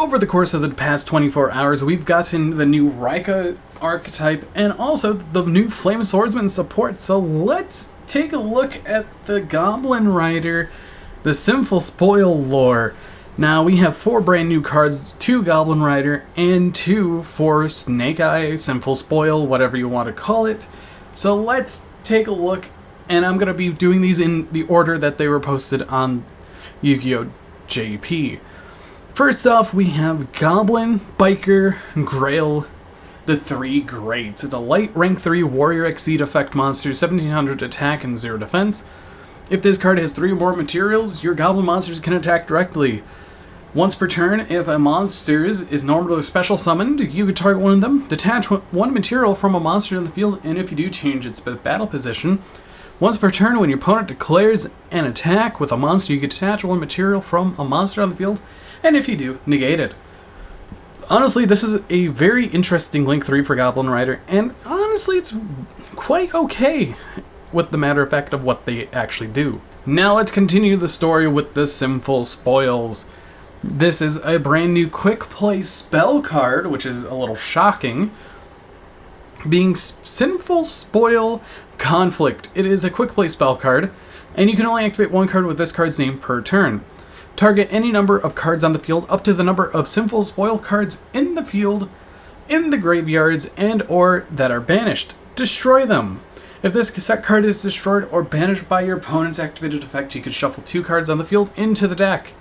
Over the course of the past 24 hours, we've gotten the new Rika archetype and also the new Flame Swordsman support, so let's take a look at the Goblin Rider, the Sinful Spoil lore. Now, we have 4 brand new cards, 2 Goblin Rider, and 2 for Snake Eye, Sinful Spoil, whatever you want to call it. So let's take a look, and I'm going to be doing these in the order that they were posted on Yu-Gi-Oh! JP. First off, we have Goblin, Biker, Grail, the 3 Greats. It's a light rank 3 Warrior Exceed effect monster, 1700 attack and 0 defense. If this card has 3 or more materials, your Goblin monsters can attack directly. Once per turn, if a monster is normal or special summoned, you can target one of them, detach 1 material from a monster in the field, and if you do, change its battle position. Once per turn, when your opponent declares an attack with a monster, you can detach 1 material from a monster on the field, and if you do, negate it. Honestly, this is a very interesting Link 3 for Goblin Rider, and honestly, it's quite okay with the matter of fact of what they actually do. Now let's continue the story with the Sinful Spoils. This is a brand new quick play spell card, which is a little shocking. Being Sinful Spoil Conflict. It is a quick play spell card, and you can only activate 1 card with this card's name per turn. Target any number of cards on the field up to the number of Sinful Spoil cards in the field, in the graveyards, and or that are banished. Destroy them. If this set card is destroyed or banished by your opponent's activated effect, you can shuffle 2 cards on the field into the deck.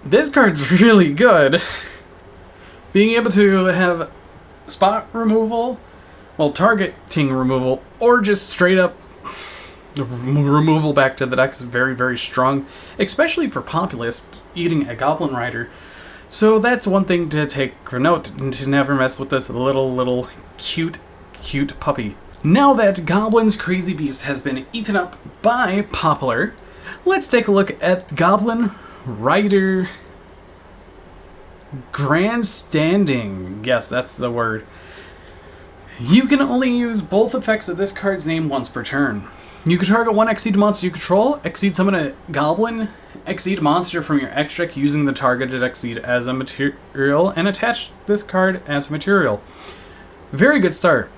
This card's really good. Being able to have spot removal, well, targeting removal, or just straight up removal back to the deck is very, very strong, especially for Populace eating a Goblin Rider. So that's one thing to take for note, and to never mess with this little cute puppy. Now that Goblin's Crazy Beast has been eaten up by Poplar, let's take a look at Goblin Rider Grandstanding. Yes, that's the word. You can only use both effects of this card's name once per turn. You can target 1 Exceed monster you control, Exceed summon a Goblin, Exceed monster from your X deck using the targeted Exceed as a material, and attach this card as a material. Very good start.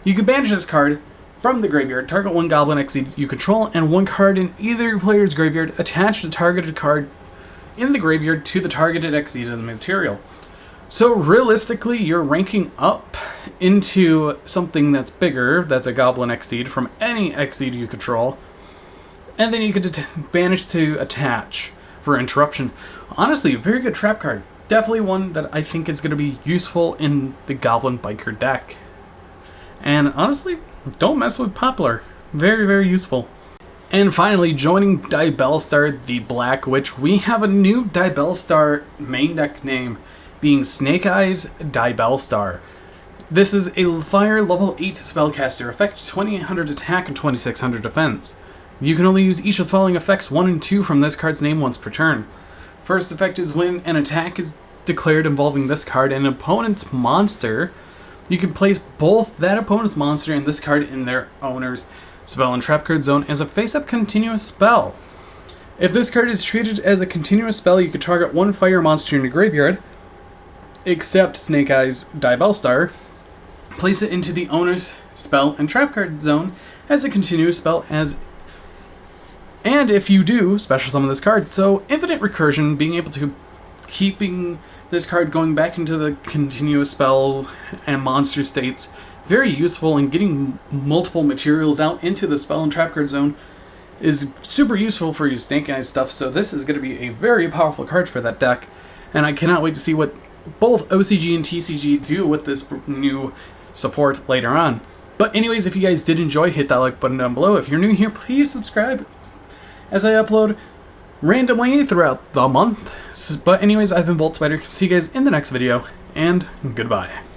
You can banish this card from the graveyard, target 1 Goblin Exceed you control, and 1 card in either player's graveyard, attach the targeted card in the graveyard to the targeted Exceed of the material. So realistically, you're ranking up into something that's bigger, that's a Goblin Exceed from any Exceed you control, and then you could banish to attach for interruption. Honestly, a very good trap card. Definitely one that I think is going to be useful in the Goblin Biker deck. And honestly, don't mess with Poplar. Very, very useful. And finally, joining Diabellstar, the Black Witch, we have a new Diabellstar main deck name, being Snake Eyes Diabellstar. This is a fire level 8 spellcaster effect, 2800 attack and 2600 defense. You can only use each of the following effects 1 and 2 from this card's name once per turn. First effect is when an attack is declared involving this card and an opponent's monster, you can place both that opponent's monster and this card in their owner's spell and trap card zone as a face-up continuous spell. If this card is treated as a continuous spell, you can target 1 fire monster in your graveyard, except Snake Eyes Diabellstar, place it into the owner's spell and trap card zone as a continuous spell, and if you do, special summon this card. So infinite recursion, being able to keeping this card going back into the continuous spell and monster states, very useful in getting multiple materials out into the spell and trap card zone, is super useful for your Snake Eyes stuff. So this is going to be a very powerful card for that deck, and I cannot wait to see what both OCG and TCG do with this new support later on. But anyways, if you guys did enjoy, hit that like button down below. If you're new here, please subscribe, as I upload randomly throughout the month. But anyways, I've been Bolt Spider. See you guys in the next video, and goodbye.